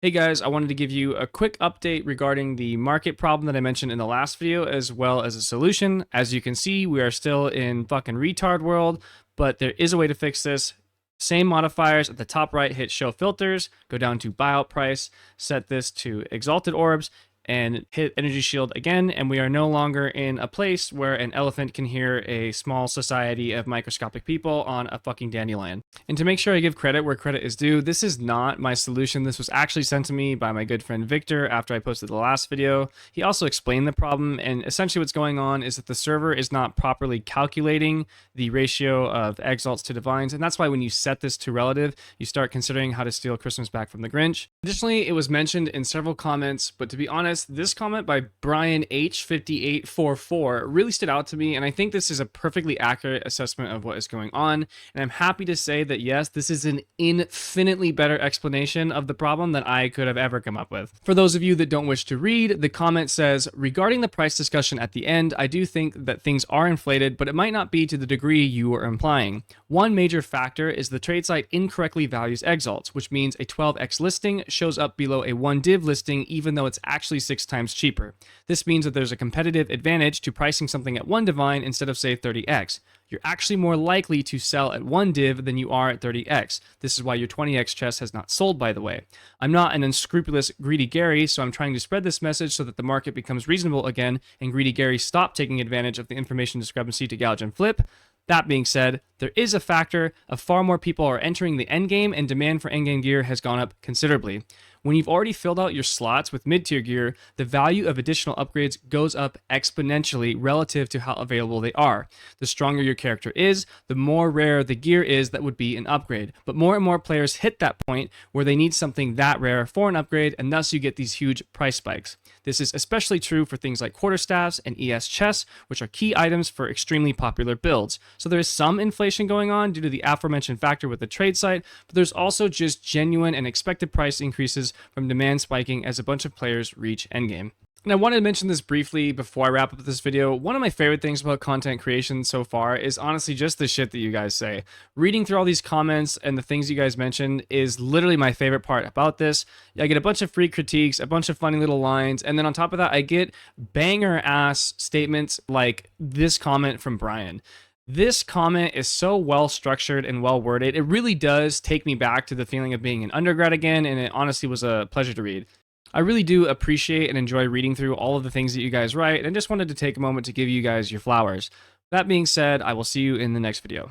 Hey guys, I wanted to give you a quick update regarding the market problem that I mentioned in the last video, as well as a solution. As you can see, we are still in fucking retard world, but there is a way to fix this. Same modifiers at the top right, hit show filters, go down to buyout price, set this to exalted orbs, and hit energy shield again, and we are no longer in a place where an elephant can hear a small society of microscopic people on a fucking dandelion. And to make sure I give credit where credit is due, this is not my solution. This was actually sent to me by my good friend Victor after I posted the last video. He also explained the problem, and essentially what's going on is that the server is not properly calculating the ratio of exalts to divines, and that's why when you set this to relative, you start considering how to steal Christmas back from the Grinch. Additionally, it was mentioned in several comments, but to be honest, this comment by Brian H5844 really stood out to me, and I think this is a perfectly accurate assessment of what is going on. And I'm happy to say that yes, this is an infinitely better explanation of the problem than I could have ever come up with. For those of you that don't wish to read, the comment says, regarding the price discussion at the end, I do think that things are inflated, but it might not be to the degree you are implying. One major factor is the trade site incorrectly values exalts, which means a 12x listing shows up below a 1 div listing even though it's actually 6 times cheaper. This means that there's a competitive advantage to pricing something at 1 divine instead of say 30x. You're actually more likely to sell at 1 div than you are at 30x. This is why your 20x chest has not sold, by the way. I'm not an unscrupulous greedy Gary, so I'm trying to spread this message so that the market becomes reasonable again and greedy Gary stop taking advantage of the information discrepancy to gouge and flip. That being said, there is a factor of far more people are entering the endgame and demand for endgame gear has gone up considerably. When you've already filled out your slots with mid-tier gear, the value of additional upgrades goes up exponentially relative to how available they are. The stronger your character is, the more rare the gear is that would be an upgrade. But more and more players hit that point where they need something that rare for an upgrade, and thus you get these huge price spikes. This is especially true for things like quarterstaffs and ES chests, which are key items for extremely popular builds. So there is some inflation going on due to the aforementioned factor with the trade site, but there's also just genuine and expected price increases from demand spiking as a bunch of players reach endgame. And I wanted to mention this briefly before I wrap up this video. One of my favorite things about content creation so far is honestly just the shit that you guys say. Reading through all these comments and the things you guys mentioned is literally my favorite part about this. I get a bunch of free critiques, a bunch of funny little lines, and then on top of that, I get banger ass statements like this comment from Brian. This comment is so well structured and well worded. It really does take me back to the feeling of being an undergrad again, and it honestly was a pleasure to read. I really do appreciate and enjoy reading through all of the things that you guys write, and I just wanted to take a moment to give you guys your flowers. That being said, I will see you in the next video.